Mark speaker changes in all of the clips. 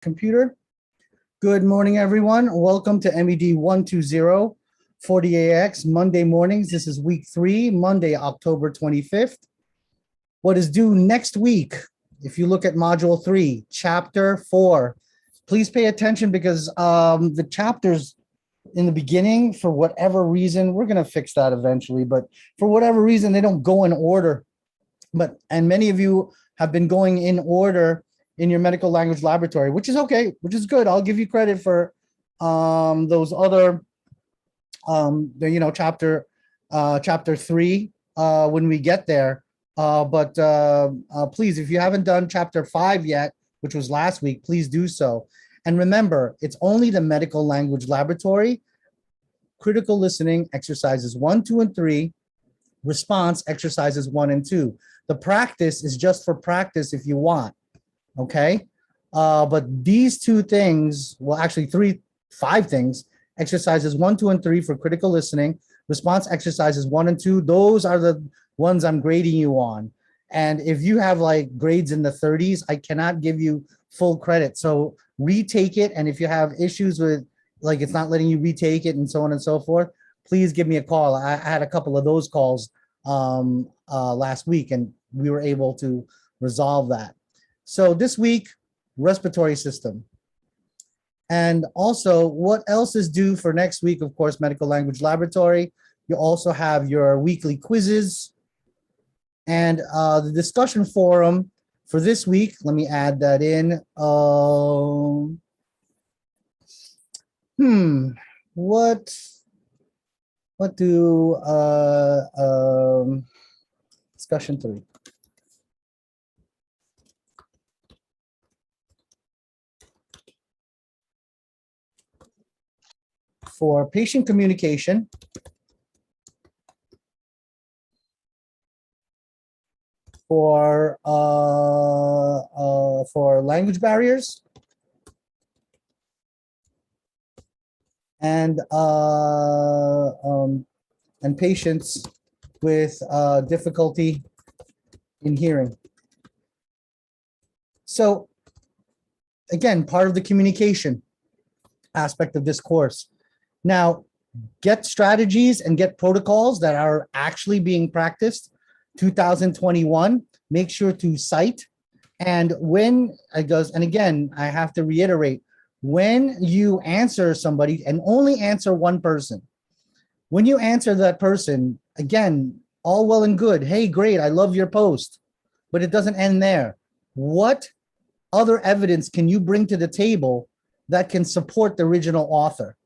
Speaker 1: computer. Good morning, everyone. Welcome to MED120 40AX Monday mornings. This is week 3, Monday, October 25th. What is due next week? If you look at module 3, chapter 4, please pay attention because the chapters in the beginning, for whatever reason, we're going to fix that eventually, but for whatever reason, they don't go in order. And many of you have been going in order in your medical language laboratory, which is okay, which is good. I'll give you credit for those other, chapter 3 when we get there. But please, if you haven't done chapter 5 yet, which was last week, please do so. And remember, it's only the medical language laboratory, critical listening exercises 1, 2, and 3, response exercises 1 and 2. The practice is just for practice if you want, okay? But these 2 things, well, actually 5 things, exercises 1, 2, and 3 for critical listening, response exercises 1 and 2, those are the ones I'm grading you on. And if you have like grades in the 30s, I cannot give you full credit. So retake it. And if you have issues with, like, it's not letting you retake it and so on and so forth, please give me a call. I had a couple of those calls last week, and we were able to resolve that. So this week, respiratory system. And also, what else is due for next week? Of course, medical language laboratory. You also have your weekly quizzes. And the discussion forum for this week, let me add that in. What do discussion 3? For patient communication, for language barriers, and patients with difficulty in hearing. So again, part of the communication aspect of this course. Now, get strategies and get protocols that are actually being practiced. 2021, make sure to cite. And when it goes, and again, I have to reiterate, when you answer somebody, and only answer one person, when you answer that person, again, all well and good. Hey, great, I love your post, but it doesn't end there. What other evidence can you bring to the table that can support the original author?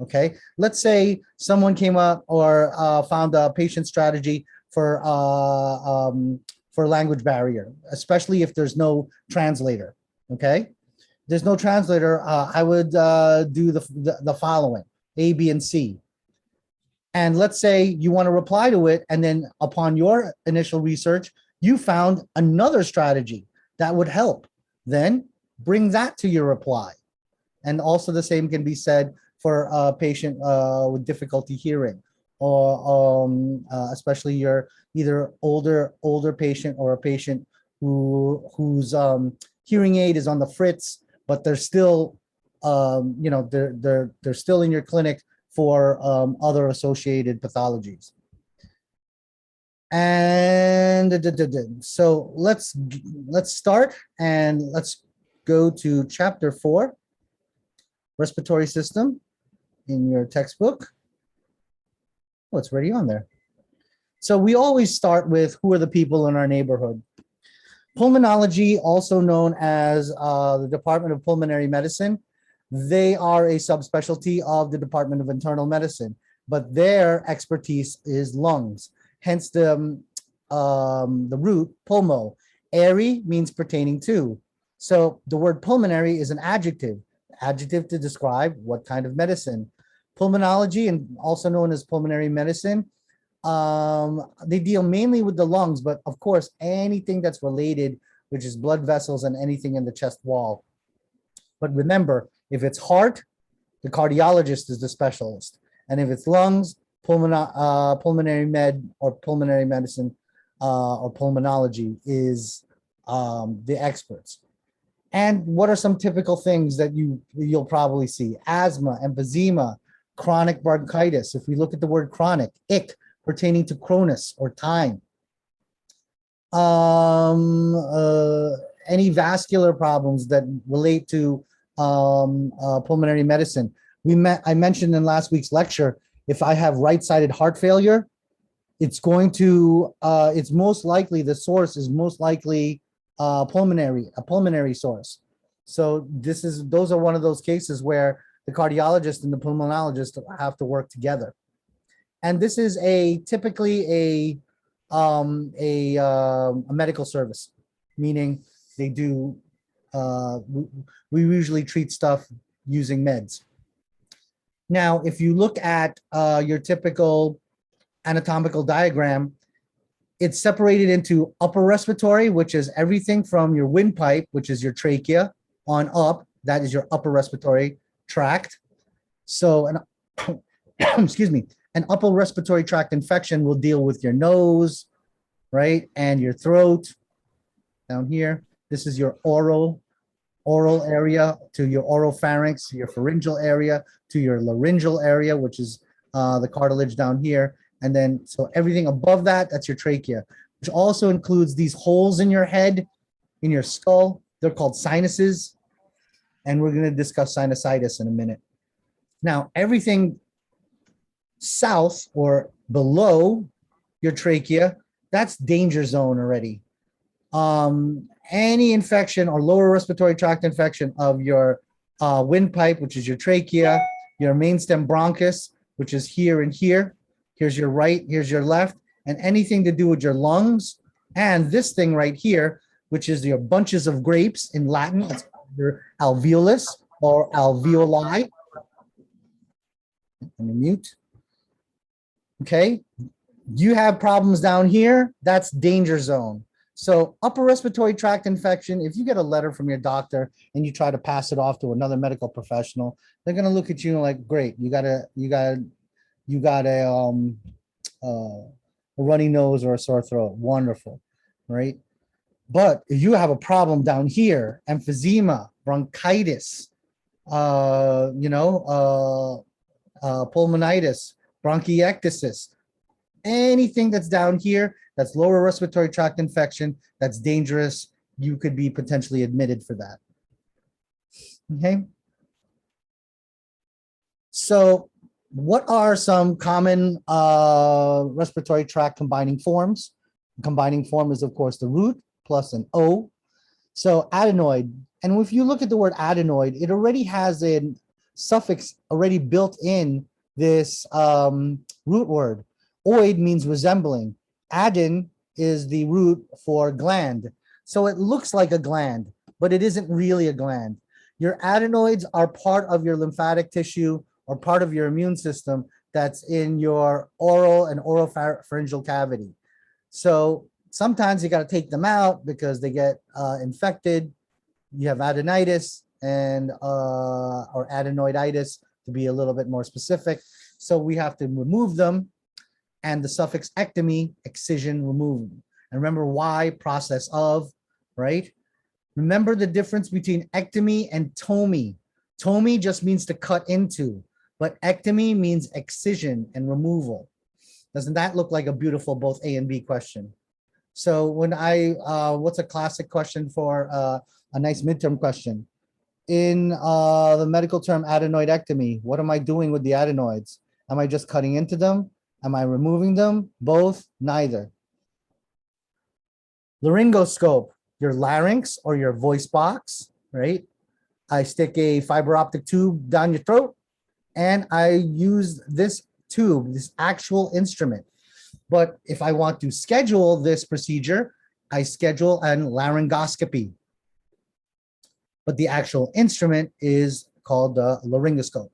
Speaker 1: Okay, let's say someone came up or found a patient strategy for language barrier, especially if there's no translator. Okay, there's no translator. I would do the following: A, B, and C. And let's say you want to reply to it, and then upon your initial research, you found another strategy that would help. Then bring that to your reply. And also the same can be said for a patient with difficulty hearing, or especially your either older patient or a patient whose hearing aid is on the fritz, but they're still they're still in your clinic for other associated pathologies. And so let's start, and let's go to chapter 4, respiratory system, in your textbook. Oh, it's already on there. So we always start with who are the people in our neighborhood. Pulmonology, also known as the Department of Pulmonary Medicine, they are a subspecialty of the Department of Internal Medicine, but their expertise is lungs. Hence the root pulmo. Airy means pertaining to. So the word pulmonary is an adjective to describe what kind of medicine. Pulmonology, and also known as pulmonary medicine, they deal mainly with the lungs, but of course, anything that's related, which is blood vessels and anything in the chest wall. But remember, if it's heart, the cardiologist is the specialist. And if it's lungs, pulmonary med or pulmonary medicine or pulmonology is the experts. And what are some typical things that you'll probably see? Asthma, emphysema, chronic bronchitis. If we look at the word chronic, ick, pertaining to Cronus or time. Any vascular problems that relate to pulmonary medicine. I mentioned in last week's lecture, if I have right-sided heart failure, it's most likely, the source is most likely a pulmonary source. So those are one of those cases where the cardiologist and the pulmonologist have to work together. And this is typically a medical service, meaning they do, we usually treat stuff using meds. Now, if you look at your typical anatomical diagram, it's separated into upper respiratory, which is everything from your windpipe, which is your trachea, on up. That is your upper respiratory tract. So, excuse me, an upper respiratory tract infection will deal with your nose, right, and your throat down here. This is your oral area to your oropharynx, to your pharyngeal area, to your laryngeal area, which is the cartilage down here. And then, so everything above that, that's your trachea, which also includes these holes in your head, in your skull. They're called sinuses. And we're going to discuss sinusitis in a minute. Now, everything south or below your trachea, that's danger zone already. Any infection or lower respiratory tract infection of your windpipe, which is your trachea, your main stem bronchus, which is here and here. Here's your right, here's your left, and anything to do with your lungs, and this thing right here, which is your bunches of grapes in Latin, that's your alveolus or alveoli. Let me mute. Okay, you have problems down here, that's danger zone. So upper respiratory tract infection, if you get a letter from your doctor and you try to pass it off to another medical professional, they're gonna look at you like, great, you got a runny nose or a sore throat, wonderful, right? But if you have a problem down here, emphysema, bronchitis, pulmonitis, bronchiectasis, anything that's down here, that's lower respiratory tract infection, that's dangerous, you could be potentially admitted for that. Okay. So what are some common respiratory tract combining forms? Combining form is, of course, the root plus an O. So adenoid, and if you look at the word adenoid, it already has a suffix already built in this root word. Oid means resembling. Adin is the root for gland. So it looks like a gland, but it isn't really a gland. Your adenoids are part of your lymphatic tissue or part of your immune system that's in your oral and oropharyngeal cavity. So sometimes you got to take them out because they get infected. You have adenitis and or adenoiditis, to be a little bit more specific. So we have to remove them, and the suffix ectomy, excision, remove. And remember why, process of, right? Remember the difference between ectomy and tomy. Tomy just means to cut into, but ectomy means excision and removal. Doesn't that look like a beautiful both A and B question? So when what's a classic question for a nice midterm question? In the medical term adenoidectomy, what am I doing with the adenoids? Am I just cutting into them? Am I removing them? Both? Neither. Laryngoscope, your larynx or your voice box, right? I stick a fiber optic tube down your throat, and I use this tube, this actual instrument. But if I want to schedule this procedure, I schedule an laryngoscopy. But the actual instrument is called the laryngoscope.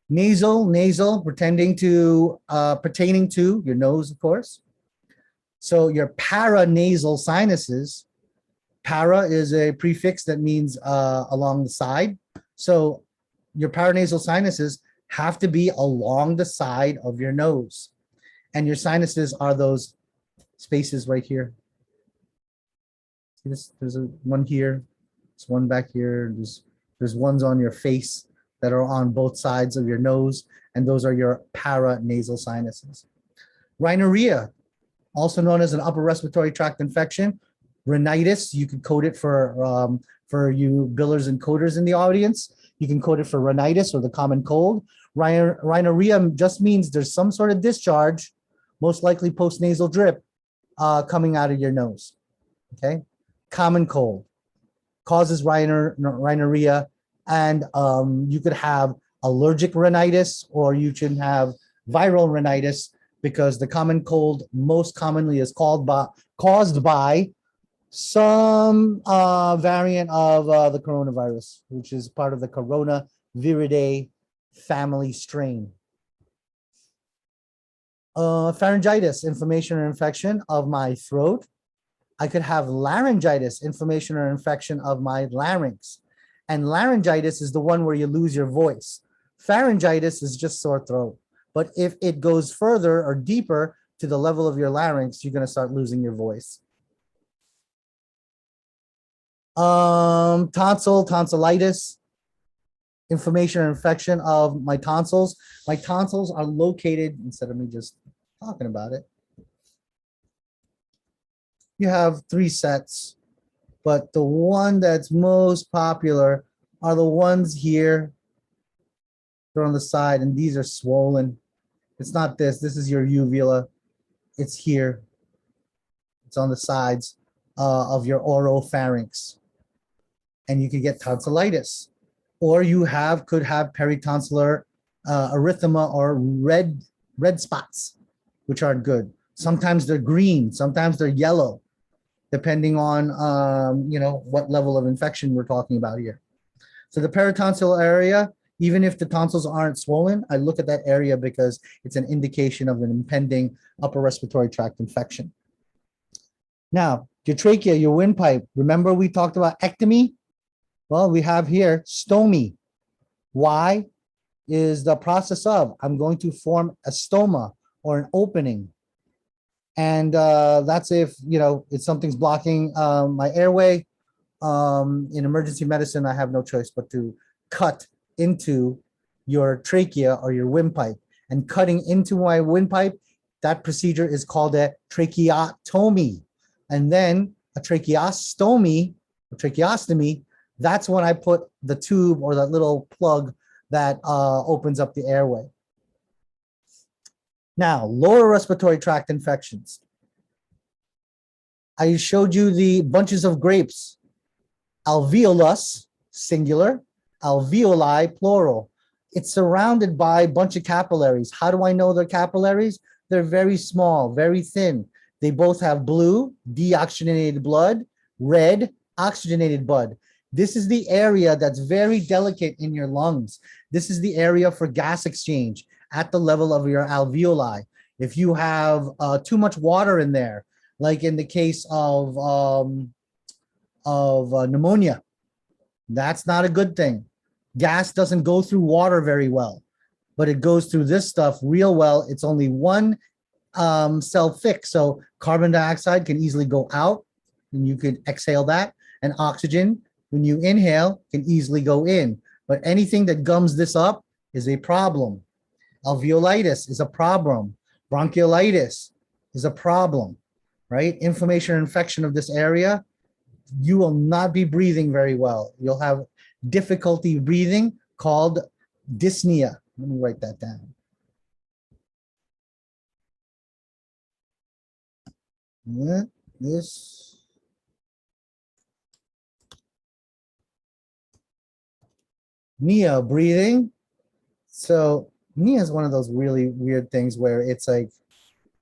Speaker 1: Nasal, pertaining to your nose, of course. So your paranasal sinuses, para is a prefix that means along the side. So your paranasal sinuses have to be along the side of your nose. And your sinuses are those spaces right here. See this? There's one here. There's one back here. There's ones on your face that are on both sides of your nose, and those are your paranasal sinuses. Rhinorrhea, also known as an upper respiratory tract infection. Rhinitis, you could code it for you billers and coders in the audience. You can code it for rhinitis or the common cold. Rhinorrhea just means there's some sort of discharge, most likely postnasal drip, coming out of your nose. Okay, common cold causes rhinorrhea, and you could have allergic rhinitis, or you can have viral rhinitis, because the common cold most commonly is caused by some variant of the coronavirus, which is part of the Coronaviridae family strain. Pharyngitis, inflammation or infection of my throat. I could have laryngitis, inflammation or infection of my larynx. And laryngitis is the one where you lose your voice. Pharyngitis is just sore throat. But if it goes further or deeper to the level of your larynx, you're going to start losing your voice. Tonsillitis, inflammation or infection of my tonsils. My tonsils are located, instead of me just talking about it, you have 3 sets, but the one that's most popular are the ones here. They're on the side, and these are swollen. It's not this. This is your uvula. It's here. It's on the sides of your oropharynx. And you could get tonsillitis. Or you could have peritonsillar erythema, or red spots, which aren't good. Sometimes they're green. Sometimes they're yellow, depending on what level of infection we're talking about here. So the peritonsillar area, even if the tonsils aren't swollen, I look at that area because it's an indication of an impending upper respiratory tract infection. Now, your trachea, your windpipe. Remember we talked about ectomy? Well, we have here stomy. Why? Is the process of I'm going to form a stoma, or an opening. And that's if something's blocking my airway. In emergency medicine, I have no choice but to cut into your trachea or your windpipe. And cutting into my windpipe, that procedure is called a tracheotomy. And then a tracheostomy, that's when I put the tube or that little plug that opens up the airway. Now, lower respiratory tract infections. I showed you the bunches of grapes. Alveolus, singular. Alveoli, plural. It's surrounded by a bunch of capillaries. How do I know they're capillaries? They're very small, very thin. They both have blue, deoxygenated blood, red, oxygenated blood. This is the area that's very delicate in your lungs. This is the area for gas exchange at the level of your alveoli. If you have too much water in there, like in the case of pneumonia, that's not a good thing. Gas doesn't go through water very well, but it goes through this stuff real well. It's only one cell thick, so carbon dioxide can easily go out, and you could exhale that, and oxygen, when you inhale, can easily go in. But anything that gums this up is a problem. Alveolitis is a problem. Bronchiolitis is a problem, right? Inflammation or infection of this area, you will not be breathing very well. You'll have difficulty breathing called dyspnea. Let me write that down. This Nia breathing. So Nia is one of those really weird things where it's like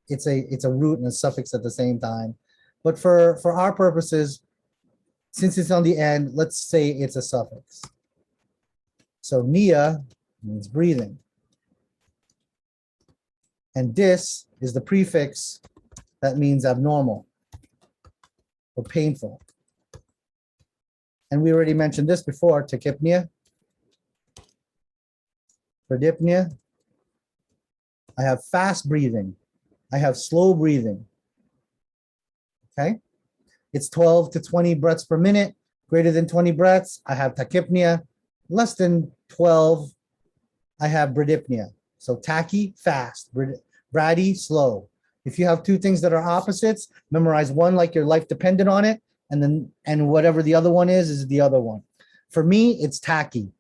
Speaker 1: it's a root and a suffix at the same time. But for our purposes, since it's on the end, let's say it's a suffix. So Nia means breathing. And dis is the prefix that means abnormal or painful. And we already mentioned this before, tachypnea, bradypnea. I have fast breathing. I have slow breathing. Okay? It's 12 to 20 breaths per minute. Greater than 20 breaths, I have tachypnea. Less than 12, I have bradypnea. So tachy, fast, brady, slow. If you have two things that are opposites, memorize one like your life depended on it, and whatever the other one is the other one. For me, it's tachy.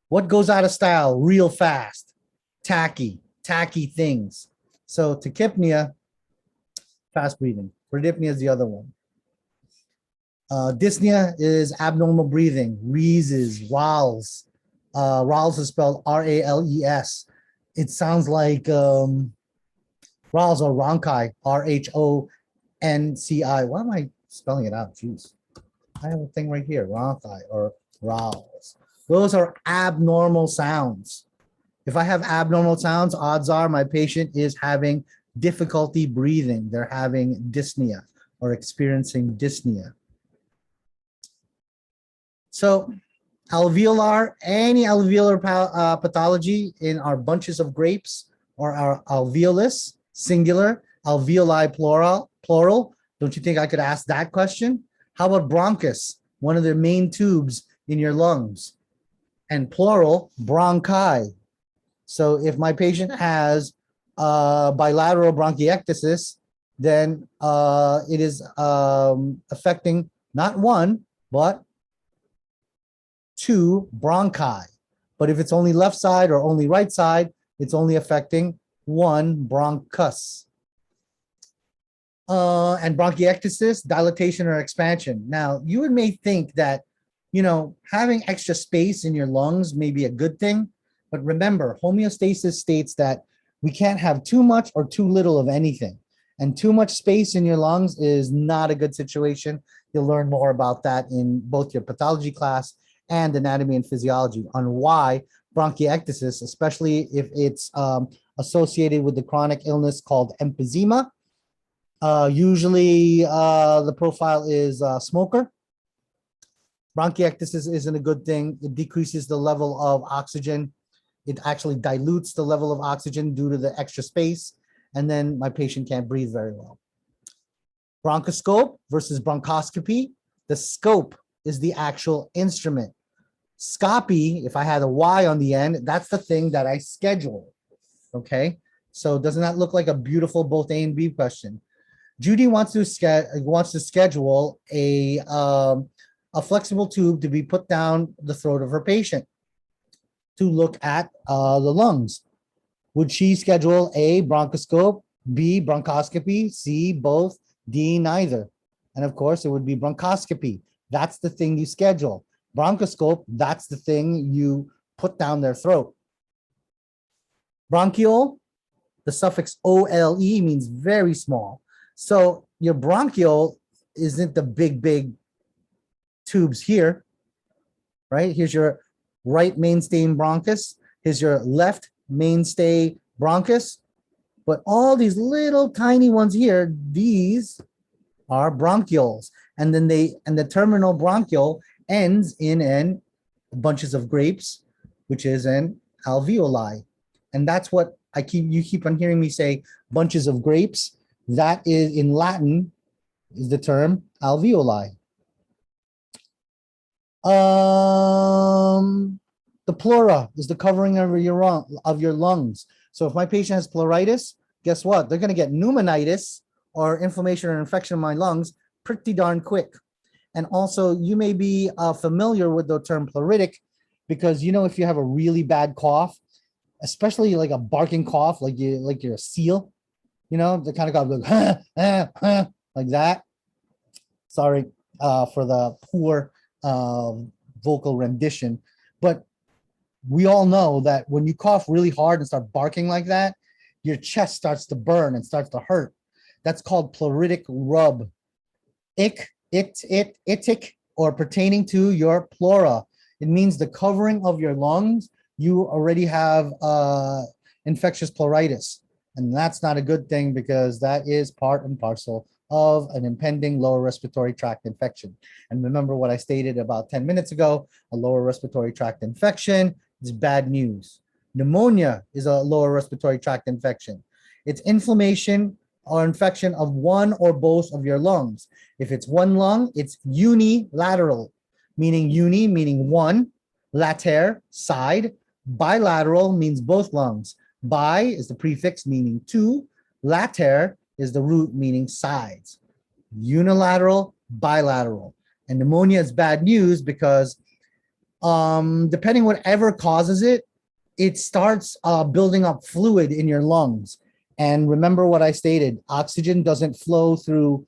Speaker 1: What goes out of style real fast? Tacky things. So tachypnea, fast breathing. Bradypnea is the other one. Dyspnea is abnormal breathing, wheezes, rales. Rales is spelled R-A-L-E-S. It sounds like rales or rhonchi, R-H-O-N-C-I. Why am I spelling it out? Jeez. I have a thing right here, rhonchi or rales. Those are abnormal sounds. If I have abnormal sounds, odds are my patient is having difficulty breathing. They're having dyspnea or experiencing dyspnea. So alveolar, any alveolar pathology in our bunches of grapes or our alveolus, singular, alveoli, plural. Don't you think I could ask that question? How about bronchus, one of the main tubes in your lungs? And plural, bronchi. So if my patient has bilateral bronchiectasis, then it is affecting not one, but two bronchi. But if it's only left side or only right side, it's only affecting one bronchus. And bronchiectasis, dilatation or expansion. Now, you may think that, having extra space in your lungs may be a good thing. But remember, homeostasis states that we can't have too much or too little of anything. And too much space in your lungs is not a good situation. You'll learn more about that in both your pathology class and anatomy and physiology on why bronchiectasis, especially if it's associated with the chronic illness called emphysema. Usually the profile is smoker. Bronchiectasis isn't a good thing. It decreases the level of oxygen. It actually dilutes the level of oxygen due to the extra space. And then my patient can't breathe very well. Bronchoscope versus bronchoscopy. The scope is the actual instrument. Scopy, if I had a Y on the end, that's the thing that I schedule. Okay, so doesn't that look like a beautiful both A and B question? Judy wants to schedule a flexible tube to be put down the throat of her patient to look at the lungs. Would she schedule A, bronchoscope, B, bronchoscopy, C, both, D, neither? And of course, it would be bronchoscopy. That's the thing you schedule. Bronchoscope, that's the thing you put down their throat. Bronchiole, the suffix OLE means very small. So your bronchiole isn't the big tubes here, right? Here's your right mainstay bronchus. Here's your left mainstay bronchus. But all these little tiny ones here, these are bronchioles. And then the terminal bronchiole ends in an bunches of grapes, which is an alveoli. And that's what you keep on hearing me say, bunches of grapes. That is in Latin is the term alveoli. The pleura is the covering of your lungs. So if my patient has pleuritis, guess what? They're going to get pneumonitis or inflammation or infection in my lungs pretty darn quick. And also, you may be familiar with the term pleuritic because, if you have a really bad cough, especially like a barking cough, like you're a seal, the kind of cough like, like that. Sorry for the poor vocal rendition. But we all know that when you cough really hard and start barking like that, your chest starts to burn and starts to hurt. That's called pleuritic rub. Itic, or pertaining to your pleura. It means the covering of your lungs. You already have infectious pleuritis. And that's not a good thing because that is part and parcel of an impending lower respiratory tract infection. And remember what I stated about 10 minutes ago, a lower respiratory tract infection is bad news. Pneumonia is a lower respiratory tract infection. It's inflammation or infection of one or both of your lungs. If it's one lung, it's unilateral, meaning uni, meaning one, later, side, bilateral means both lungs. Bi is the prefix meaning two, later is the root meaning sides. Unilateral, bilateral. And pneumonia is bad news because depending whatever causes it, it starts building up fluid in your lungs. And remember what I stated, oxygen doesn't flow through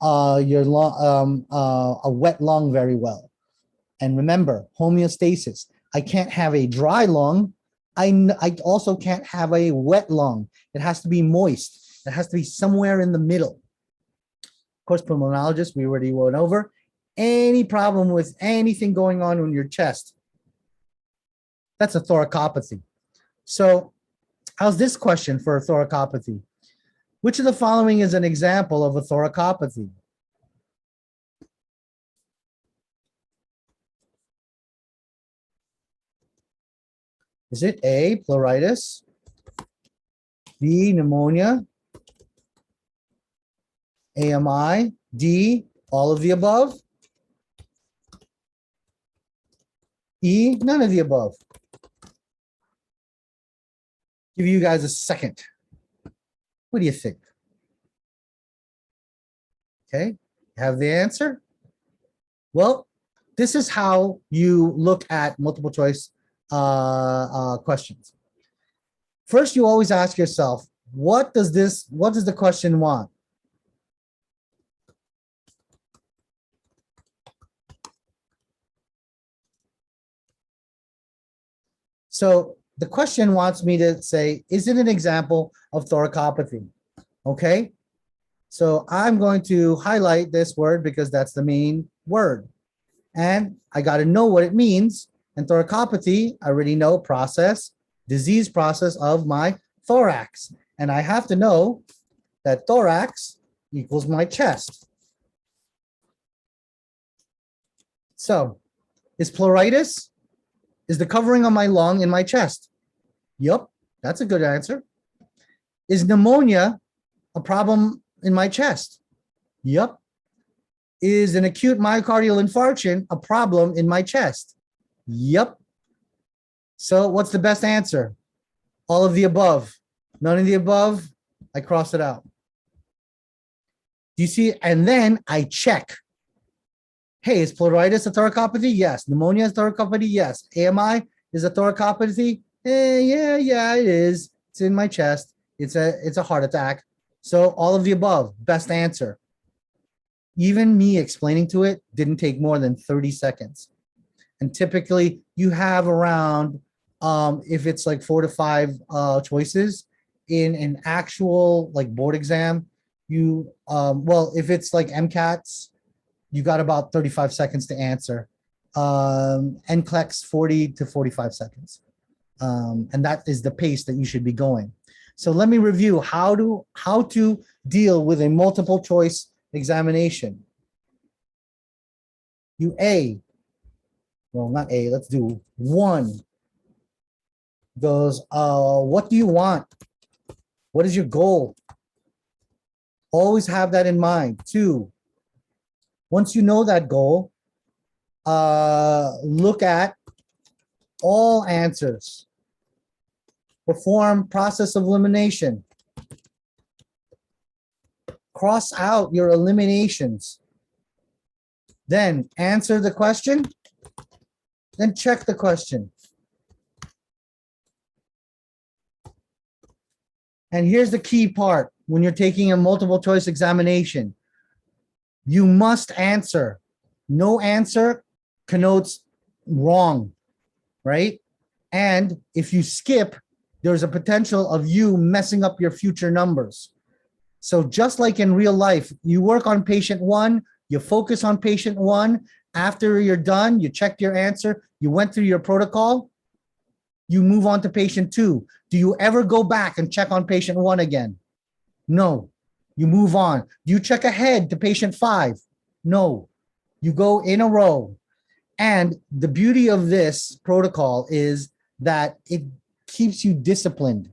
Speaker 1: your lung, a wet lung very well. And remember, homeostasis. I can't have a dry lung. I also can't have a wet lung. It has to be moist. It has to be somewhere in the middle. Of course, pulmonologist, we already went over. Any problem with anything going on in your chest, that's a thoracopathy. So how's this question for a thoracopathy? Which of the following is an example of a thoracopathy? Is it A, pleuritis, B, pneumonia, AMI, D, all of the above, E, none of the above? Give you guys a second. What do you think? Okay, have the answer? Well, this is how you look at multiple choice questions. First, you always ask yourself, what does the question want? So the question wants me to say, is it an example of thoracopathy? Okay, so I'm going to highlight this word because that's the main word. And I got to know what it means. And thoracopathy, I already know process, disease process of my thorax. And I have to know that thorax equals my chest. So is pleuritis, is the covering of my lung in my chest? Yup, that's a good answer. Is pneumonia a problem in my chest? Yup. Is an acute myocardial infarction a problem in my chest? Yup. So what's the best answer? All of the above. None of the above, I cross it out. Do you see? And then I check. Hey, is pleuritis a thoracopathy? Yes. Pneumonia is a thoracopathy? Yes. AMI is a thoracopathy? Yeah, it is. It's in my chest. It's a heart attack. So all of the above, best answer. Even me explaining to it didn't take more than 30 seconds. And typically you have around, if it's like 4 to 5 choices in an actual like board exam, you, well, if it's like MCATs, you got about 35 seconds to answer. NCLEX 40 to 45 seconds. And that is the pace that you should be going. So let me review how to deal with a multiple choice examination. Not A, let's do 1. Goes, what do you want? What is your goal? Always have that in mind. 2, once you know that goal, look at all answers. Perform process of elimination. Cross out your eliminations. Then answer the question. Then check the question. And here's the key part when you're taking a multiple choice examination. You must answer. No answer connotes wrong, right? And if you skip, there's a potential of you messing up your future numbers. So just like in real life, you work on patient 1, you focus on patient 1. After you're done, you checked your answer, you went through your protocol, you move on to patient 2. Do you ever go back and check on patient 1 again? No. You move on. Do you check ahead to patient 5? No. You go in a row. And the beauty of this protocol is that it keeps you disciplined.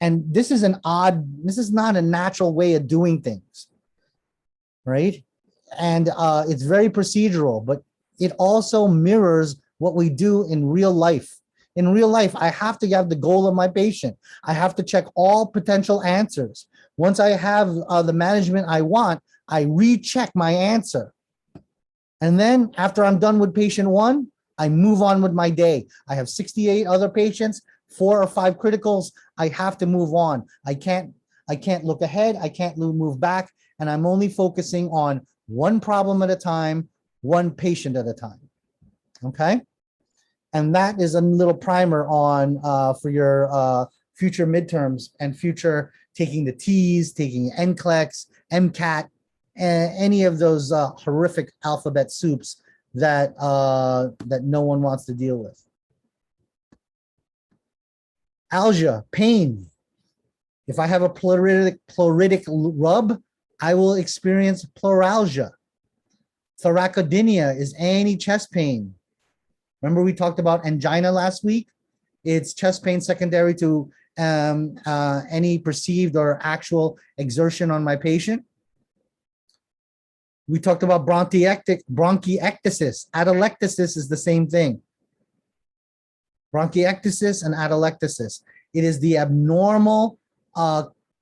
Speaker 1: And this is this is not a natural way of doing things, right? And it's very procedural, but it also mirrors what we do in real life. In real life, I have to have the goal of my patient. I have to check all potential answers. Once I have the management I want, I recheck my answer. And then after I'm done with patient one, I move on with my day. I have 68 other patients, 4 or 5 criticals. I have to move on. I can't look ahead. I can't move back. And I'm only focusing on one problem at a time, one patient at a time. Okay. And that is a little primer on for your future midterms and future taking the T's, taking NCLEX, MCAT, and any of those horrific alphabet soups that that no one wants to deal with. Algia, pain. If I have a pleuritic rub, I will experience pleuralgia. Thoracodynia is any chest pain. Remember we talked about angina last week? It's chest pain secondary to any perceived or actual exertion on my patient. We talked about bronchiectasis. Atelectasis is the same thing. Bronchiectasis and atelectasis. It is the abnormal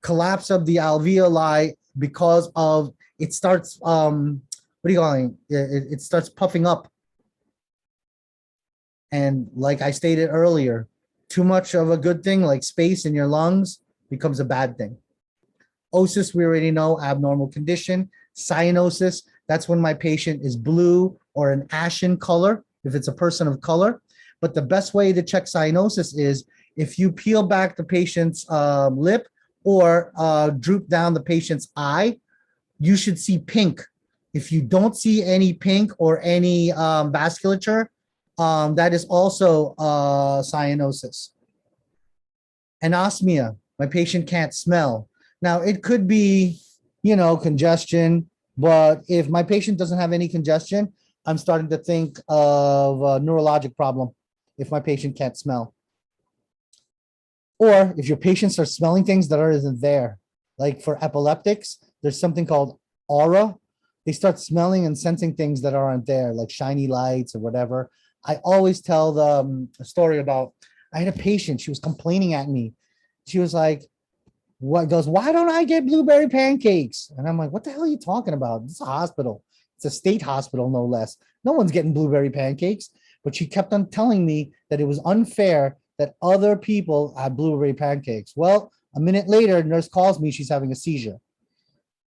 Speaker 1: collapse of the alveoli because of, it starts, what do you call it? It starts puffing up. And like I stated earlier, too much of a good thing, like space in your lungs, becomes a bad thing. Osis, we already know, abnormal condition. Cyanosis, that's when my patient is blue or an ashen color, if it's a person of color. But the best way to check cyanosis is if you peel back the patient's lip or droop down the patient's eye, you should see pink. If you don't see any pink or any vasculature, that is also cyanosis. Anosmia, my patient can't smell. Now, it could be, congestion, but if my patient doesn't have any congestion, I'm starting to think of a neurologic problem if my patient can't smell. Or if your patient starts smelling things that aren't there, like for epileptics, there's something called aura. They start smelling and sensing things that aren't there, like shiny lights or whatever. I always tell a story about, I had a patient, she was complaining at me. She was like, why don't I get blueberry pancakes? And I'm like, what the hell are you talking about? It's a hospital. It's a state hospital, no less. No one's getting blueberry pancakes. But she kept on telling me that it was unfair that other people had blueberry pancakes. Well, a minute later, nurse calls me, she's having a seizure.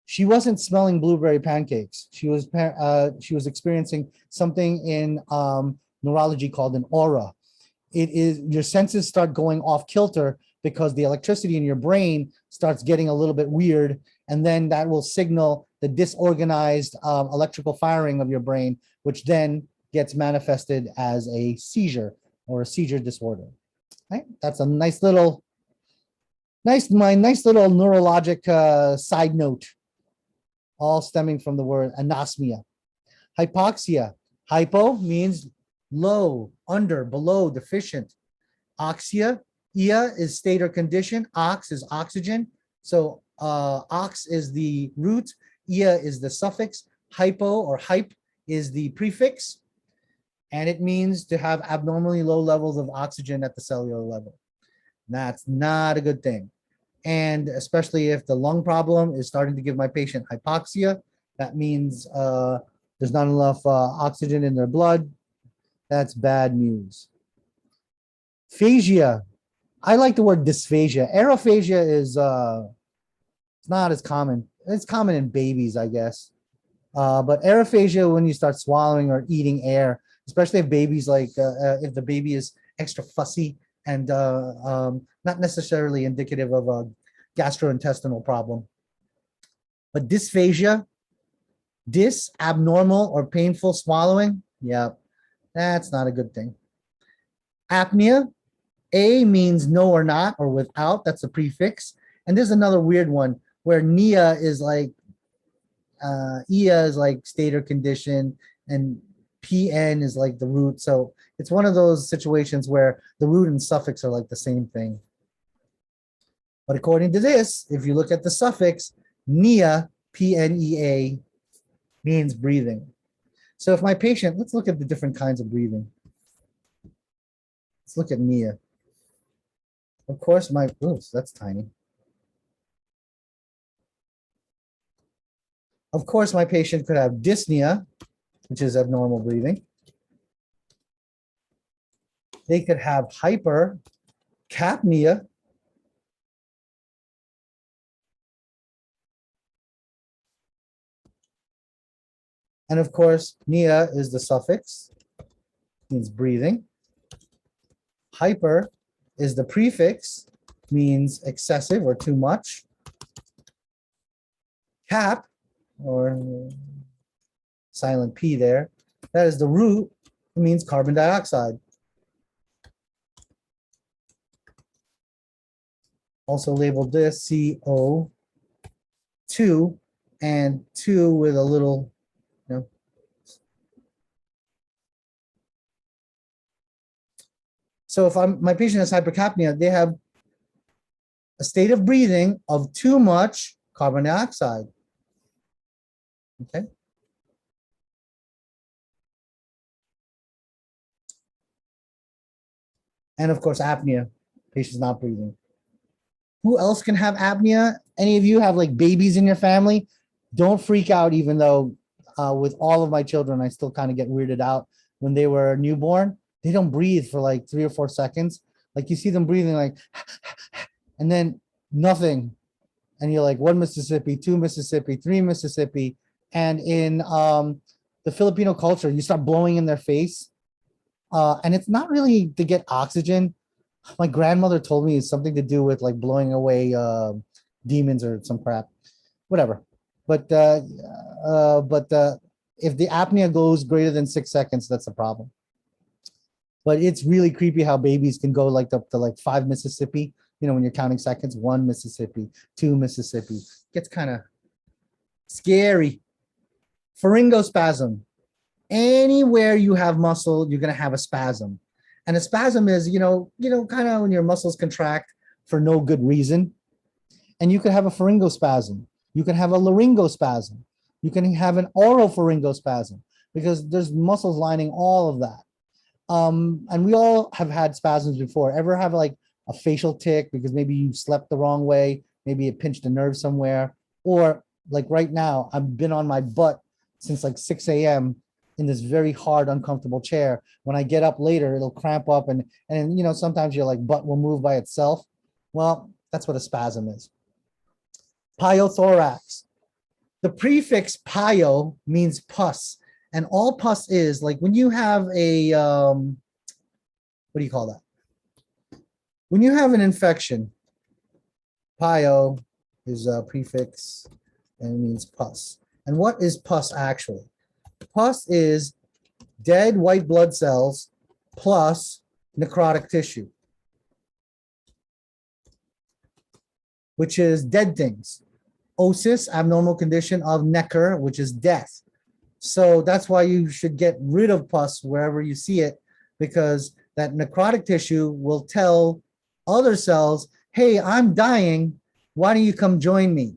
Speaker 1: She wasn't smelling blueberry pancakes. She was experiencing something in neurology called an aura. It is your senses start going off kilter because the electricity in your brain starts getting a little bit weird, and then that will signal the disorganized electrical firing of your brain, which then gets manifested as a seizure or a seizure disorder. Right? That's a nice little neurologic side note, all stemming from the word anosmia. Hypoxia. Hypo means low, under, below, deficient. Oxia, ia is state or condition. Ox is oxygen. So ox is the root. Ia is the suffix. Hypo or hype is the prefix. And it means to have abnormally low levels of oxygen at the cellular level. That's not a good thing. And especially if the lung problem is starting to give my patient hypoxia, that means there's not enough oxygen in their blood. That's bad news. Phasia. I like the word dysphagia. Aerophagia is it's not as common. It's common in babies, I guess. But aerophagia, when you start swallowing or eating air, especially if babies if the baby is extra fussy and not necessarily indicative of a gastrointestinal problem. But dysphagia, abnormal or painful swallowing, yeah, that's not a good thing. Apnea, A means no or not or without, that's a prefix. And there's another weird one where nia is like, ia is like state or condition, and pn is like the root. So it's one of those situations where the root and suffix are like the same thing. But according to this, if you look at the suffix, pnea, P-N-E-A, means breathing. So if my patient, let's look at the different kinds of breathing. Let's look at pnea. Of course, oops, that's tiny. Of course, my patient could have dyspnea, which is abnormal breathing. They could have hypercapnia. And of course, pnea is the suffix, means breathing. Hyper is the prefix, means excessive or too much. Cap, or silent P there, that is the root, it means carbon dioxide. Also labeled this CO2, and 2 with a little, you know. So if my patient has hypercapnia, they have a state of breathing of too much carbon dioxide. Okay. And of course, apnea, patient's not breathing. Who else can have apnea? Any of you have like babies in your family? Don't freak out, even though with all of my children, I still kind of get weirded out when they were newborn. They don't breathe for like 3 or 4 seconds. Like you see them breathing like, and then nothing. And you're like 1 Mississippi, 2 Mississippi, 3 Mississippi. And in the Filipino culture, you start blowing in their face. And it's not really to get oxygen. My grandmother told me it's something to do with like blowing away demons or some crap, whatever. But if the apnea goes greater than 6 seconds, that's a problem. But it's really creepy how babies can go like up to like 5 Mississippi. You know, when you're counting seconds, 1 Mississippi, 2 Mississippi. Gets kind of scary. Pharyngospasm. Anywhere you have muscle, you're going to have a spasm. And a spasm is, kind of when your muscles contract for no good reason. And you could have a pharyngospasm. You can have a laryngospasm. You can have an oropharyngospasm because there's muscles lining all of that. And we all have had spasms before. Ever have like a facial tic because maybe you slept the wrong way, maybe it pinched a nerve somewhere, or like right now, I've been on my butt since like 6 a.m. in this very hard, uncomfortable chair. When I get up later, it'll cramp up and sometimes your like butt will move by itself. Well, that's what a spasm is. Pyothorax. The prefix pyo means pus, and all pus is like when you have a, what do you call that? When you have an infection, pyo is a prefix and it means pus. And what is pus actually? Pus is dead white blood cells plus necrotic tissue, which is dead things. Osis, abnormal condition of necker, which is death. So that's why you should get rid of pus wherever you see it, because that necrotic tissue will tell other cells, hey, I'm dying. Why don't you come join me?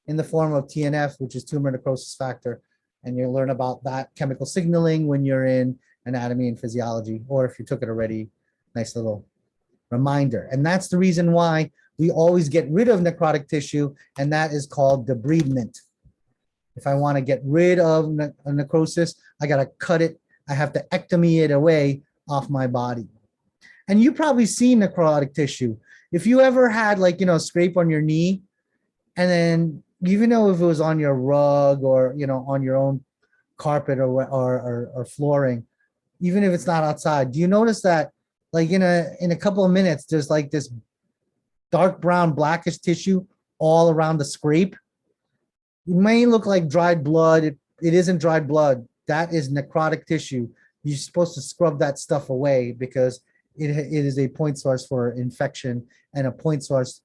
Speaker 1: In the form of TNF, which is tumor necrosis factor. And you'll learn about that chemical signaling when you're in anatomy and physiology, or if you took it already, nice little reminder. And that's the reason why we always get rid of necrotic tissue, and that is called debridement. If I want to get rid of a necrosis, I got to cut it. I have to ectomy it away off my body. And you probably see necrotic tissue. If you ever had like, a scrape on your knee, and then even though if it was on your rug or, on your own carpet or flooring, even if it's not outside, do you notice that like in a couple of minutes, there's like this dark brown blackish tissue all around the scrape? It may look like dried blood. It isn't dried blood. That is necrotic tissue. You're supposed to scrub that stuff away because it is a point source for infection and a point source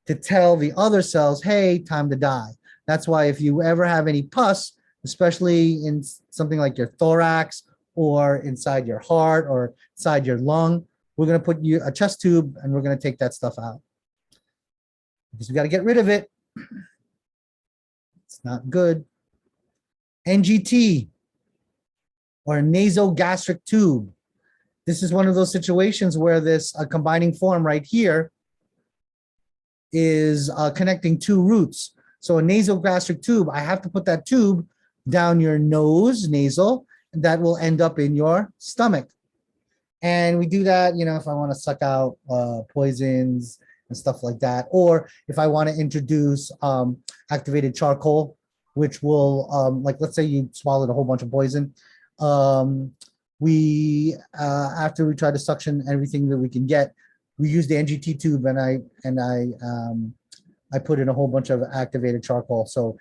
Speaker 1: to tell the other cells, hey, time to die. That's why if you ever have any pus, especially in something like your thorax or inside your heart or inside your lung, we're going to put you a chest tube and we're going to take that stuff out. because we got to get rid of it. It's not good. NGT, or nasogastric tube. This is one of those situations where this combining form right here is connecting two roots. So a nasogastric tube, I have to put that tube down your nose, nasal, and that will end up in your stomach. And we do that, you know, if I want to suck out poisons and stuff like that, or if I want to introduce activated charcoal, which will, like, let's say you swallowed a whole bunch of poison. We after we try to suction everything that we can get, we use the NGT tube, and I put in a whole bunch of activated charcoal. So,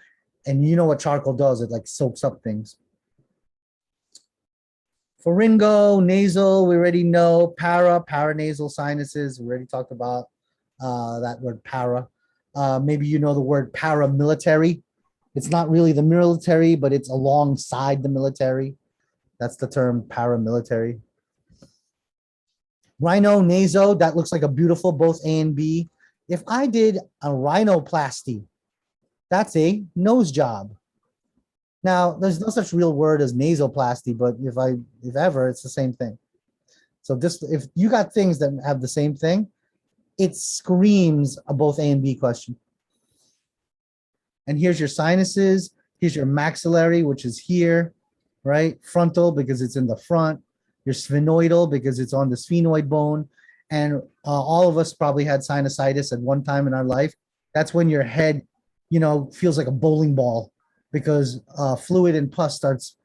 Speaker 1: and you know what charcoal does? It like soaks up things. Pharyngo, nasal, we already know. Paranasal sinuses, we already talked about that word para. Maybe you know the word paramilitary. It's not really the military, but it's alongside the military. That's the term paramilitary. Rhino, naso, that looks like a beautiful, both A and B. If I did a rhinoplasty, that's a nose job. Now, there's no such real word as nasoplasty, but if ever, it's the same thing. So this, if you got things that have the same thing, it screams a both A and B question. And here's your sinuses. Here's your maxillary, which is here, right? Frontal, because it's in the front. Your sphenoidal, because it's on the sphenoid bone. And all of us probably had sinusitis at one time in our life. That's when your head, you know, feels like a bowling ball, because fluid and pus starts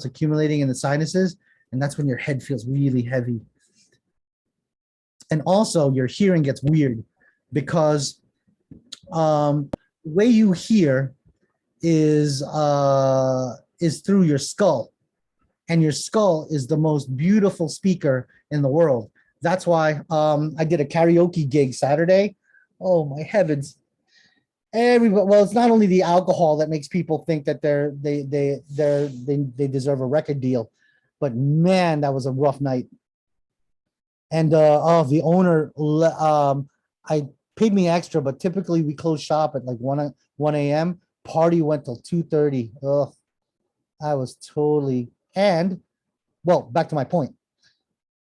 Speaker 1: accumulating in the sinuses, and that's when your head feels really heavy. And also your hearing gets weird, because the way you hear is through your skull, and your skull is the most beautiful speaker in the world. That's why I did a karaoke gig Saturday. Oh my heavens. Everybody, well, it's not only the alcohol that makes people think that they deserve a record deal, but man, that was a rough night. And the owner, I paid me extra, but typically we close shop at like 1 a.m. Party went till 2:30. Ugh, I was totally, and well, back to my point.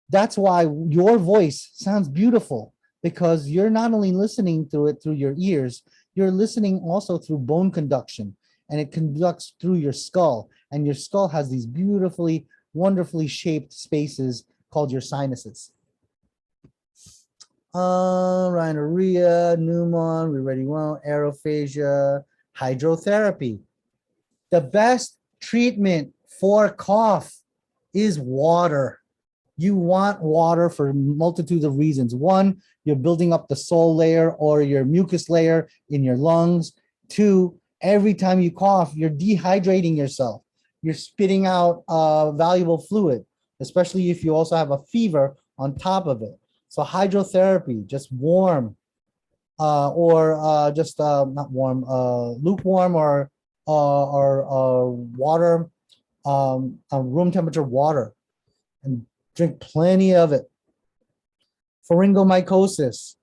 Speaker 1: That's why your voice sounds beautiful, because you're not only listening to it through your ears, you're listening also through bone conduction, and it conducts through your skull, and your skull has these beautifully, wonderfully shaped spaces called your sinuses. Rhinorrhea, pneumon, we already know, aerophagia, hydrotherapy. The best treatment for cough is water. You want water for multitudes of reasons. One, you're building up the soil layer or your mucus layer in your lungs. Two, every time you cough, you're dehydrating yourself. You're spitting out valuable fluid, especially if you also have a fever on top of it. So hydrotherapy, just warm, or just not warm, lukewarm, or water, room temperature water, and drink plenty of it. Pharyngomycosis,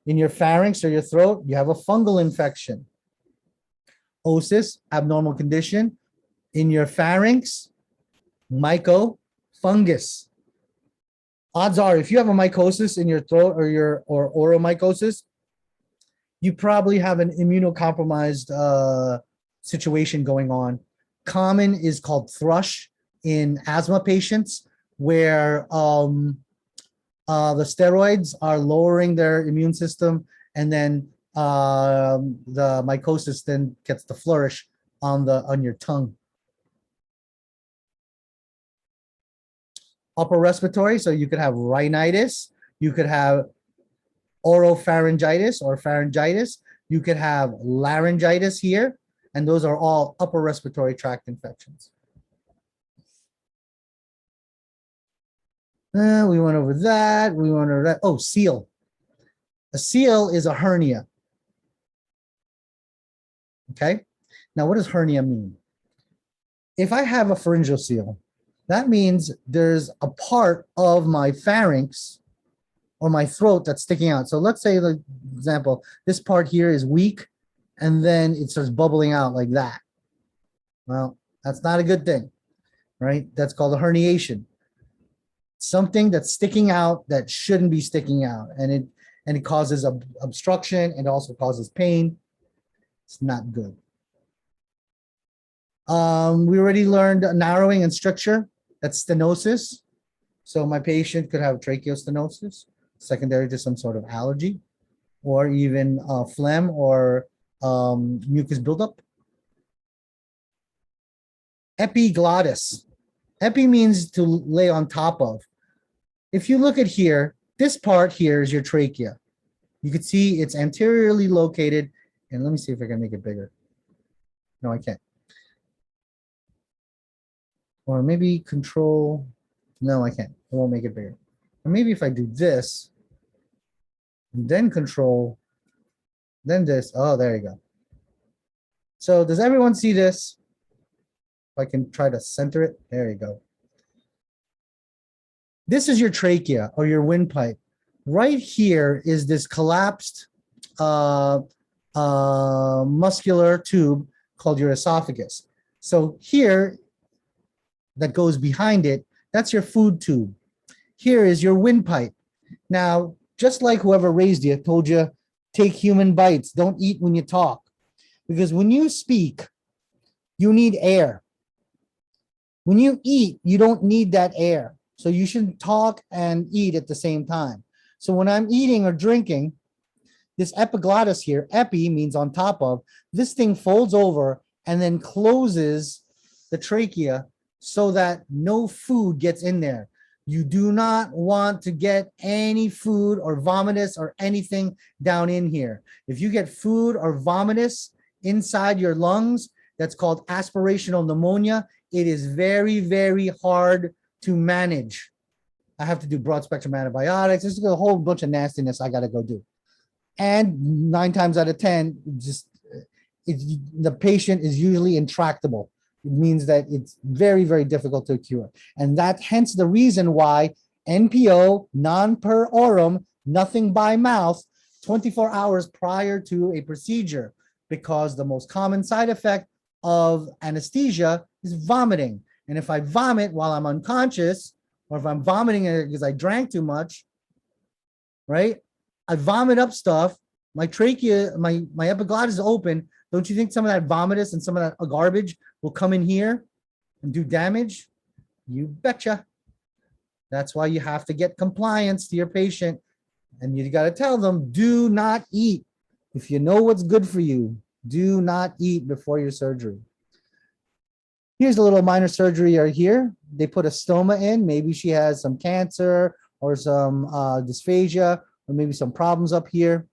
Speaker 1: in your pharynx or your throat, you have a fungal infection. Osis, abnormal condition. In your pharynx, myco, fungus. Odds are, if you have a mycosis in your throat or oromycosis, you probably have an immunocompromised situation going on. Common is called thrush in asthma patients, where the steroids are lowering their immune system, and then the mycosis then gets to flourish on your tongue. Upper respiratory, so you could have rhinitis, you could have oropharyngitis or pharyngitis, you could have laryngitis here, and those are all upper respiratory tract infections. We went over that. We went over that. Oh, seal. A seal is a hernia. Okay. Now, what does hernia mean? If I have a pharyngeal seal, that means there's a part of my pharynx or my throat that's sticking out. So let's say, for example, this part here is weak, and then it starts bubbling out like that. Well, that's not a good thing, right? That's called a herniation. Something that's sticking out that shouldn't be sticking out, and it causes obstruction, and also causes pain. It's not good. We already learned narrowing and stricture. That's stenosis. So my patient could have tracheostenosis, secondary to some sort of allergy, or even phlegm or mucus buildup. Epiglottis. Epi means to lay on top of. If you look at here, this part here is your trachea. You can see it's anteriorly located. And let me see if I can make it bigger. No, I can't. Or maybe control. No, I can't. It won't make it bigger. Or maybe if I do this, then control, then this. Oh, there you go. So does everyone see this? If I can try to center it. There you go. This is your trachea or your windpipe. Right here is this collapsed muscular tube called your esophagus. So here, that goes behind it, that's your food tube. Here is your windpipe. Now, just like whoever raised you told you, take human bites, don't eat when you talk. Because when you speak, you need air. When you eat, you don't need that air. So you should talk and eat at the same time. So when I'm eating or drinking, this epiglottis here, epi means on top of, this thing folds over and then closes the trachea so that no food gets in there. You do not want to get any food or vomitus or anything down in here. If you get food or vomitus inside your lungs, that's called aspirational pneumonia. It is very, very hard to manage. I have to do broad spectrum antibiotics. There's a whole bunch of nastiness I got to go do. And 9 times out of 10, the patient is usually intractable. It means that it's very, very difficult to cure. And that hence the reason why NPO, non per orum, nothing by mouth, 24 hours prior to a procedure, because the most common side effect of anesthesia is vomiting. And if I vomit while I'm unconscious, or if I'm vomiting because I drank too much, right? I vomit up stuff. My trachea, my epiglottis is open. Don't you think some of that vomitus and some of that garbage will come in here and do damage? You betcha. That's why you have to get compliance to your patient. And you got to tell them, do not eat. If you know what's good for you, do not eat before your surgery. Here's a little minor surgery right here. They put a stoma in. Maybe she has some cancer or some dysphagia, or maybe some problems up here.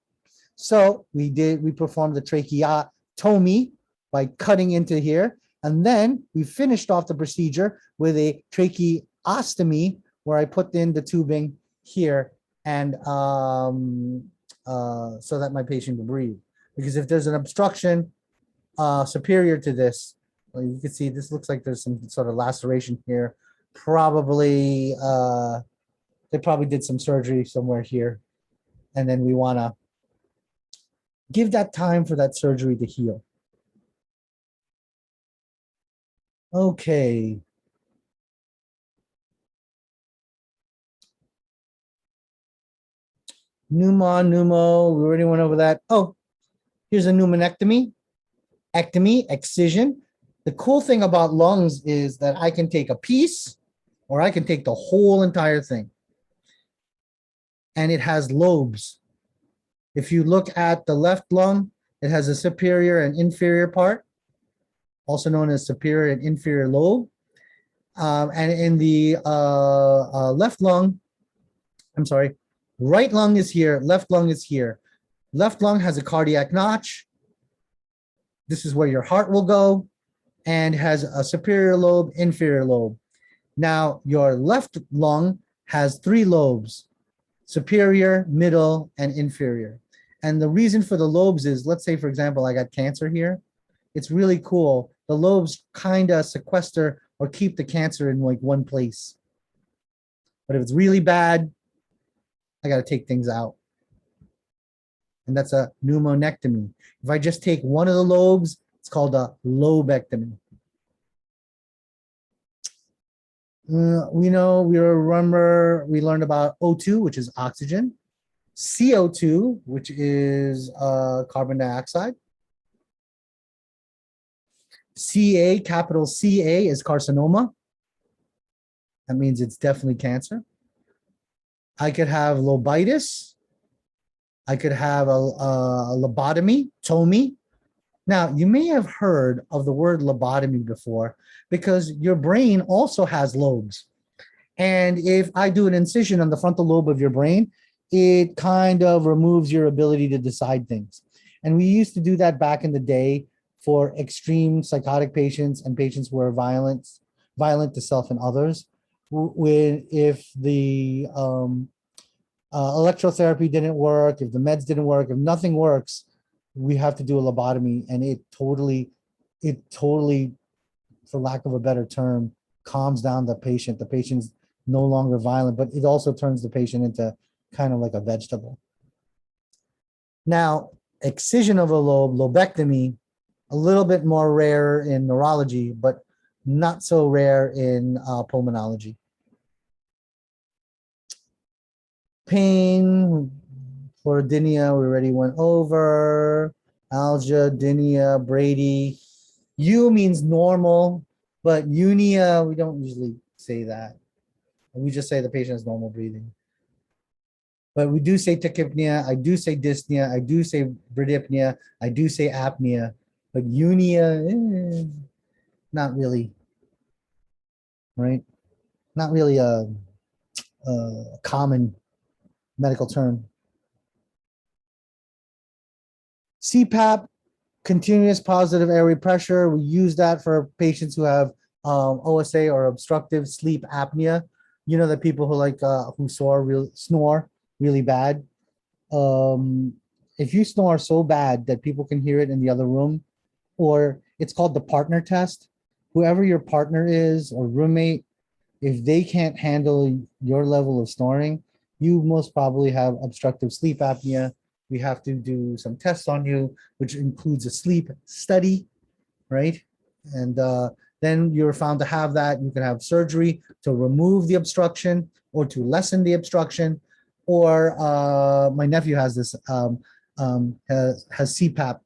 Speaker 1: So we performed the tracheotomy by cutting into here. And then we finished off the procedure with a tracheostomy, where I put in the tubing here and so that my patient can breathe. Because if there's an obstruction superior to this, well, you can see this looks like there's some sort of laceration here. Probably, they probably did some surgery somewhere here. And then we want to give that time for that surgery to heal. Okay. Pneumo, we already went over that. Oh, here's a pneumonectomy, ectomy, excision. The cool thing about lungs is that I can take a piece or I can take the whole entire thing. And it has lobes. If you look at the left lung, it has a superior and inferior part, also known as superior and inferior lobe. And in the left lung, I'm sorry, right lung is here, left lung is here. Left lung has a cardiac notch. This is where your heart will go, and has a superior lobe, inferior lobe. Now, your left lung has 3 lobes, superior, middle, and inferior. And the reason for the lobes is, let's say, for example, I got cancer here. It's really cool. The lobes kind of sequester or keep the cancer in like one place. But if it's really bad, I got to take things out. And that's a pneumonectomy. If I just take one of the lobes, it's called a lobectomy. We learned about O2, which is oxygen, CO2, which is carbon dioxide. CA, capital CA, is carcinoma. That means it's definitely cancer. I could have lobitis. I could have a lobotomy, TOMY. Now, you may have heard of the word lobotomy before because your brain also has lobes. And if I do an incision on the frontal lobe of your brain, it kind of removes your ability to decide things. And we used to do that back in the day for extreme psychotic patients and patients who are violent to self and others. If the electrotherapy didn't work, if the meds didn't work, if nothing works, we have to do a lobotomy, and it totally, for lack of a better term, calms down the patient. The patient's no longer violent, but it also turns the patient into kind of like a vegetable. Now, excision of a lobe, lobectomy, a little bit more rare in neurology, but not so rare in pulmonology. Pain, for dyspnea, we already went over. Algia, dyspnea, Brady. U means normal, but unia, we don't usually say that. We just say the patient has normal breathing. But we do say tachypnea, I do say dyspnea, I do say bradypnea, I do say apnea, but unia, not really, right? Not really a common medical term. CPAP, continuous positive airway pressure. We use that for patients who have OSA or obstructive sleep apnea. You know, the people who snore really bad. If you snore so bad that people can hear it in the other room, or it's called the partner test. Whoever your partner is or roommate, if they can't handle your level of snoring, you most probably have obstructive sleep apnea. We have to do some tests on you, which includes a sleep study, right? And then you're found to have that. You can have surgery to remove the obstruction or to lessen the obstruction. Or my nephew has this, has CPAP.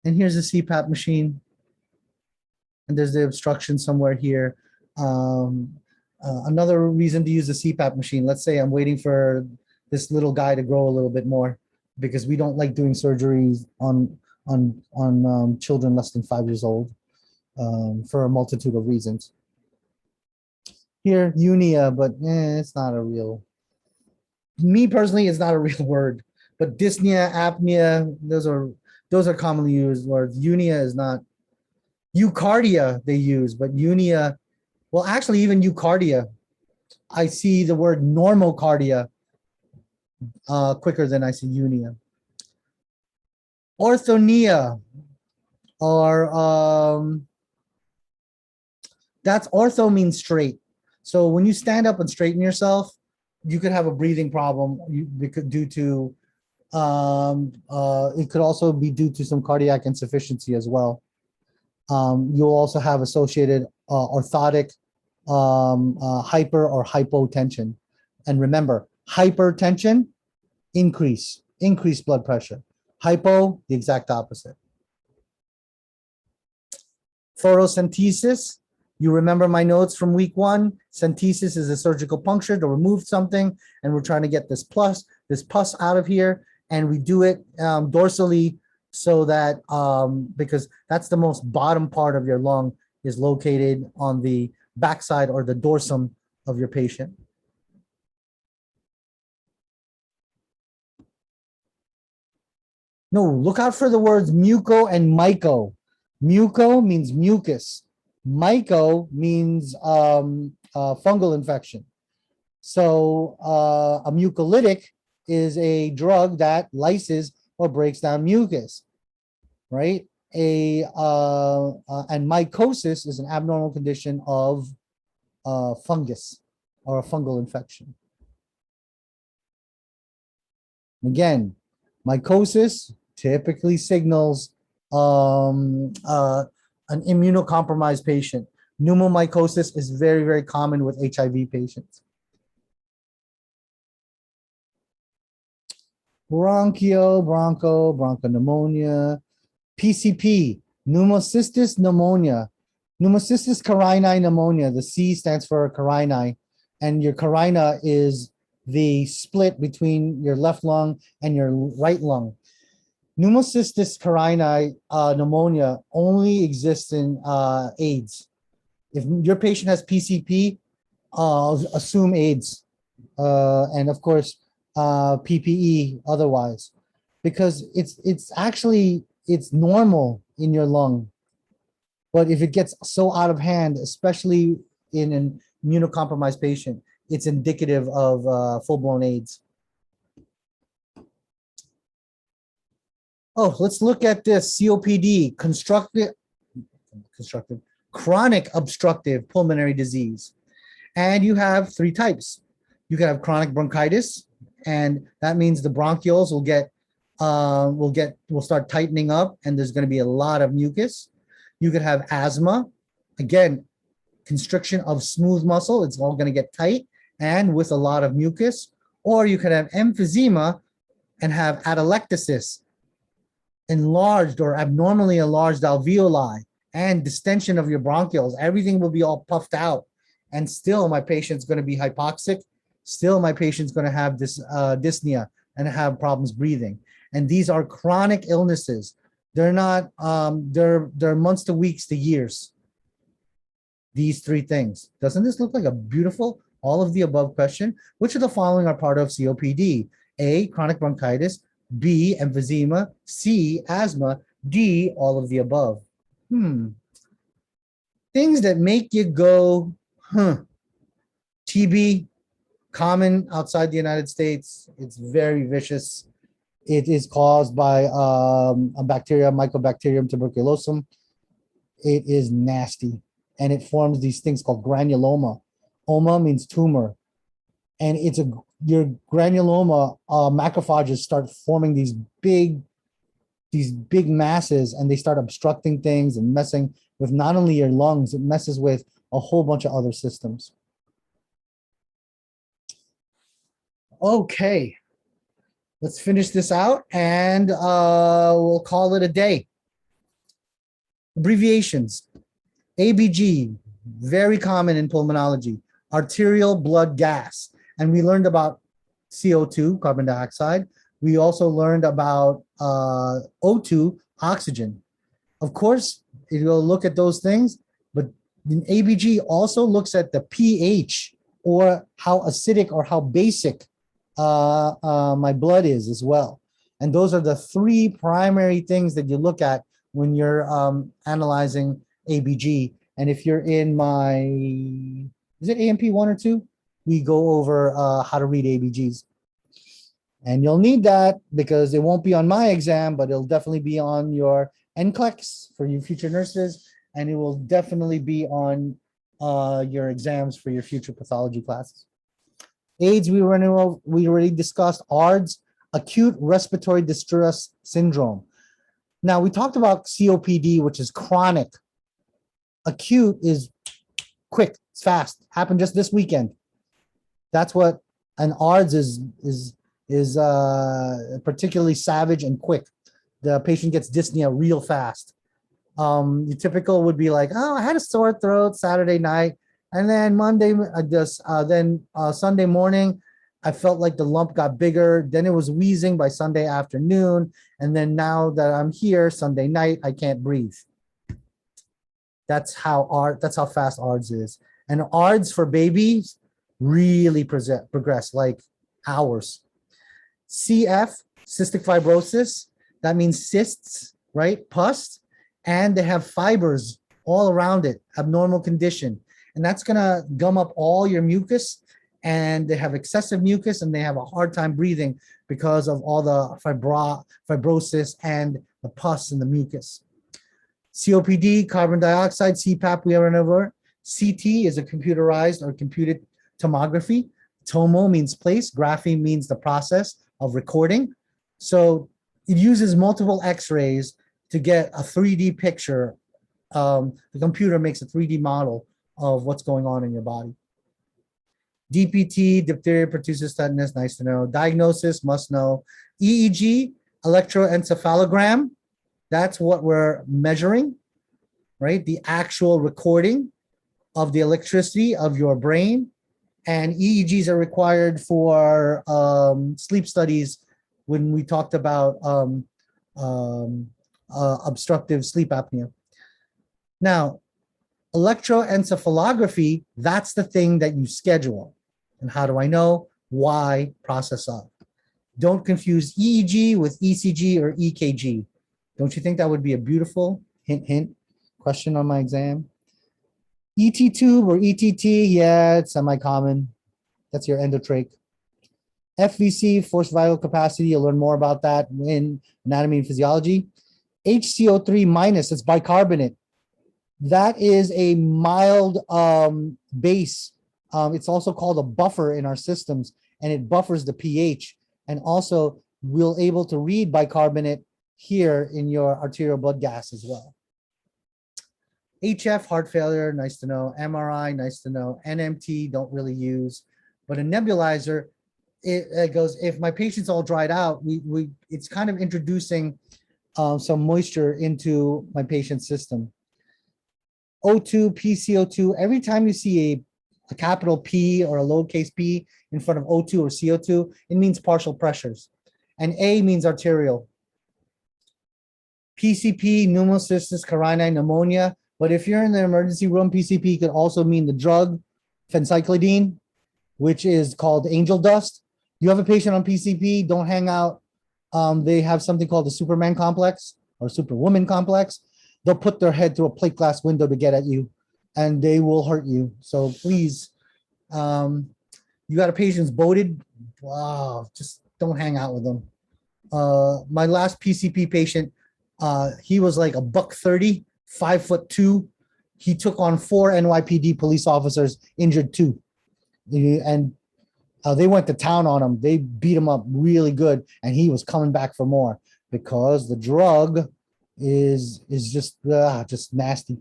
Speaker 1: And here's the CPAP machine. And there's the obstruction somewhere here. Another reason to use the CPAP machine, let's say I'm waiting for this little guy to grow a little bit more, because we don't like doing surgeries on children less than 5 years old for a multitude of reasons. Here, unia, but it's not a real, me personally, it's not a real word, but dyspnea, apnea, those are commonly used words. Unia is not. Eucardia they use, but unia, well, actually even eucardia, I see the word normocardia quicker than I see unia. Orthonia, or that's ortho means straight. So when you stand up and straighten yourself, you could have a breathing problem due to, it could also be due to some cardiac insufficiency as well. You'll also have associated orthotic hyper or hypotension. And remember, hypertension, increased blood pressure. Hypo, the exact opposite. Thoracentesis, you remember my notes from week 1. Centesis is a surgical puncture to remove something, and we're trying to get this pus out of here, and we do it dorsally, so that because that's the most bottom part of your lung is located on the backside or the dorsum of your patient. No, look out for the words muco and myco. Muco means mucus. Myco means fungal infection. So a mucolytic is a drug that lyses or breaks down mucus, right? And mycosis is an abnormal condition of fungus. or a fungal infection. Again, mycosis typically signals an immunocompromised patient. Pneumomycosis is very, very common with HIV patients. Bronchopneumonia, PCP, pneumocystis pneumonia, pneumocystis carinii pneumonia. The C stands for carinii, and your carina is the split between your left lung and your right lung. Pneumocystis carinii pneumonia only exists in AIDS. If your patient has PCP, assume AIDS, and of course PPE otherwise, because it's normal in your lung. But if it gets so out of hand, especially in an immunocompromised patient, it's indicative of full-blown AIDS. Oh, let's look at this COPD, chronic obstructive pulmonary disease. And you have three types. You can have chronic bronchitis, and that means the bronchioles will start tightening up, and there's going to be a lot of mucus. You could have asthma, again, constriction of smooth muscle. It's all going to get tight and with a lot of mucus. Or you could have emphysema and have atelectasis, enlarged or abnormally enlarged alveoli, and distension of your bronchioles. Everything will be all puffed out, and still my patient's going to be hypoxic. Still my patient's going to have this dyspnea and have problems breathing. And these are chronic illnesses. They're not, they're months to weeks to years. These three things. Doesn't this look like a beautiful all of the above question? Which of the following are part of COPD? A, chronic bronchitis, B, emphysema, C, asthma, D, all of the above. Things that make you go, huh. TB, common outside the United States. It's very vicious. It is caused by a bacteria, Mycobacterium tuberculosum. It is nasty, and it forms these things called granuloma. Oma means tumor, and your granuloma macrophages start forming these big masses, and they start obstructing things and messing with not only your lungs, it messes with a whole bunch of other systems. Okay, let's finish this out, and we'll call it a day. Abbreviations. ABG, very common in pulmonology, arterial blood gas. And we learned about CO2, carbon dioxide. We also learned about O2, oxygen. Of course, it will look at those things, but ABG also looks at the pH, or how acidic or how basic my blood is as well. And those are the three primary things that you look at when you're analyzing ABG. And if you're in my, is it AMP 1 or 2? We go over how to read ABGs. And you'll need that because it won't be on my exam, but it'll definitely be on your NCLEX for you future nurses. And it will definitely be on your exams for your future pathology classes. AIDS, we already discussed. ARDS, acute respiratory distress syndrome. Now, we talked about COPD, which is chronic. Acute is quick, it's fast, happened just this weekend. That's what an ARDS is particularly savage and quick. The patient gets dyspnea real fast. The typical would be like, oh, I had a sore throat Saturday night, and then Sunday morning, I felt like the lump got bigger. Then it was wheezing by Sunday afternoon, and then now that I'm here, Sunday night, I can't breathe. That's how fast ARDS is. And ARDS for babies really progress like hours. CF, cystic fibrosis, that means cysts, right? Pus, and they have fibers all around it, abnormal condition. And that's gonna gum up all your mucus, and they have excessive mucus, and they have a hard time breathing because of all the fibrosis and the pus and the mucus. COPD, carbon dioxide, CPAP, we are over. CT is a computerized or computed tomography. Tomo means place, graphy means the process of recording. So it uses multiple x-rays to get a 3D picture. The computer makes a 3D model of what's going on in your body. DPT, diphtheria, pertussis, tetanus, nice to know. Diagnosis, must know. EEG, electroencephalogram, that's what we're measuring, right? The actual recording of the electricity of your brain. And EEGs are required for sleep studies when we talked about obstructive sleep apnea. Now, electroencephalography, that's the thing that you schedule. And how do I know? Why? Process of. Don't confuse EEG with ECG or EKG. Don't you think that would be a beautiful hint, hint question on my exam? ET tube or ETT, yeah, it's semi-common. That's your endotrach. FVC, forced vital capacity, you'll learn more about that in anatomy and physiology. HCO3 minus, it's bicarbonate. That is a mild base. It's also called a buffer in our systems, and it buffers the pH. And also, we'll able to read bicarbonate here in your arterial blood gas as well. HF, heart failure, nice to know. MRI, nice to know. NMT, don't really use. But a nebulizer, it goes, if my patient's all dried out, it's kind of introducing some moisture into my patient's system. O2, PCO2, every time you see a capital P or a lowercase p in front of O2 or CO2, it means partial pressures. And A means arterial. PCP, pneumocystis carinii, pneumonia. But if you're in the emergency room, PCP could also mean the drug, phencyclidine, which is called angel dust. You have a patient on PCP, don't hang out. They have something called the Superman complex or Superwoman complex. They'll put their head through a plate glass window to get at you, and they will hurt you. So please, you got a patient's boated, wow, just don't hang out with them. My last PCP patient, he was like $130, 5'2". He took on 4 NYPD police officers, injured 2. And they went to town on him. They beat him up really good, and he was coming back for more because the drug is just nasty.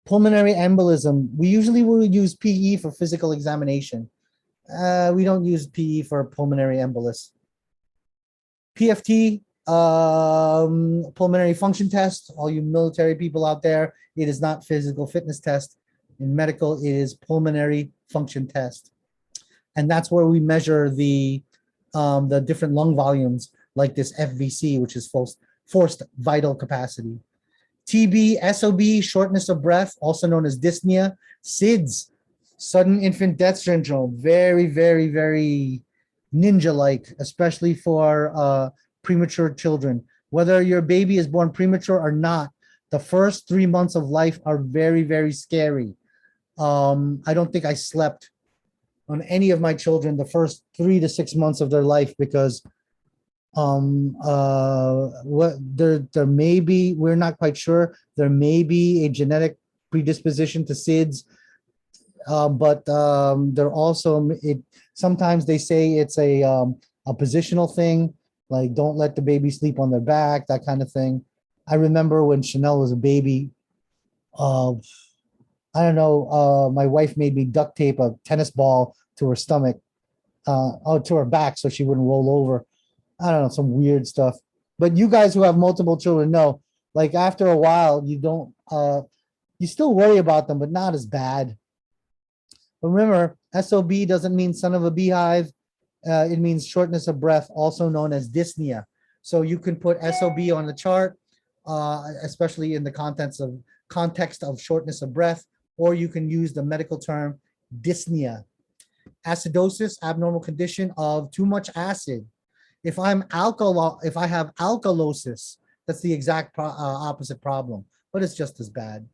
Speaker 1: Pulmonary embolism. We usually will use PE for physical examination. We don't use PE for pulmonary embolus. PFT, pulmonary function test. All you military people out there, it is not physical fitness test. In medical, it is pulmonary function test. And that's where we measure the different lung volumes, like this FVC, which is forced vital capacity. TB, SOB, shortness of breath, also known as dyspnea. SIDS, sudden infant death syndrome, very, very, very ninja-like, especially for premature children. Whether your baby is born premature or not, the first 3 months of life are very, very scary. I don't think I slept on any of my children the first 3 to 6 months of their life because there may be, we're not quite sure, there may be a genetic predisposition to SIDS, but they're also, sometimes they say it's a positional thing, like don't let the baby sleep on their back, that kind of thing. I remember when Chanel was a baby, I don't know, my wife made me duct tape a tennis ball to her stomach, to her back so she wouldn't roll over. I don't know, some weird stuff. But you guys who have multiple children know, like after a while, you don't, you still worry about them, but not as bad. But remember, SOB doesn't mean son of a beehive. It means shortness of breath, also known as dyspnea. So you can put SOB on the chart, especially in the context of shortness of breath, or you can use the medical term dyspnea. Acidosis, abnormal condition of too much acid. If I have alkalosis, that's the exact opposite problem, but it's just as bad.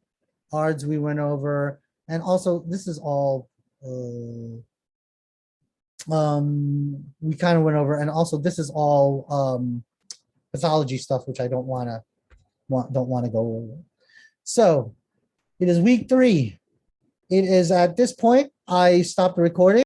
Speaker 1: ARDS we went over, and also this is all we kind of went over, and also this is all pathology stuff, which I don't want to go over. So it is week 3. It is at this point I stop the recording.